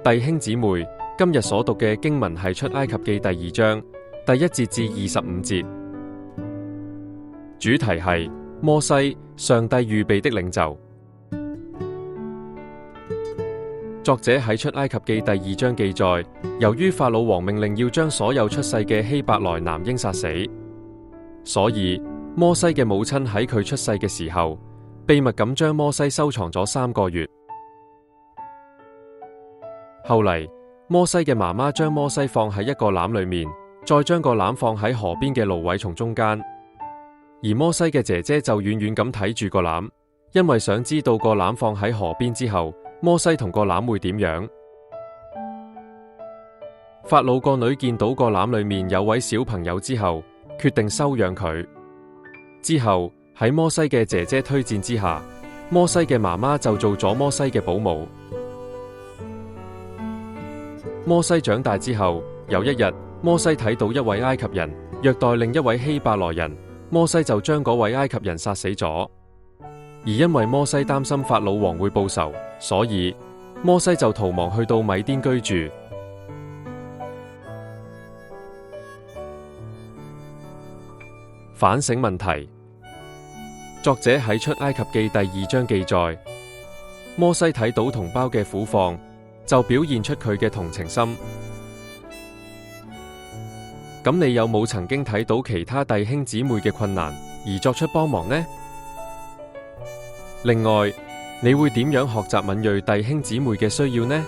弟兄姊妹，今日所讀嘅經文係出埃及記第2章第1節至25節，主題係摩西，上帝預備的領袖。作者喺出埃及記第2章記載，由於法老王命令要將所有出世嘅希伯來男嬰殺死，所以摩西嘅母親喺佢出世嘅時候，秘密咁將摩西收藏咗3個月。後嚟，摩西嘅媽媽將摩西放喺一個籃裏面，再將個籃放喺河邊嘅蘆葦叢中間。而摩西嘅姐姐就遠遠咁睇住個籃，因為想知道個籃放喺河邊之後，摩西同個籃會點樣。法老個女見到個籃裏面有位小朋友之後，決定收養佢。之後喺摩西嘅姐姐推薦之下，摩西嘅媽媽就做咗摩西嘅保姆。摩西長大之後，有一日，摩西睇到一位埃及人虐待另一位希伯來人，摩西就將嗰位埃及人殺死咗。而因為摩西擔心法老王會報仇，所以摩西就逃亡去到米甸居住。反省問題。作者喺出埃及記第2章記載，摩西睇到同胞嘅苦況，就表現出佢嘅同情心。咁你有冇曾經睇到其他弟兄姊妹嘅困難而作出幫忙呢？另外，你會點樣學習敏銳弟兄姊妹嘅需要呢？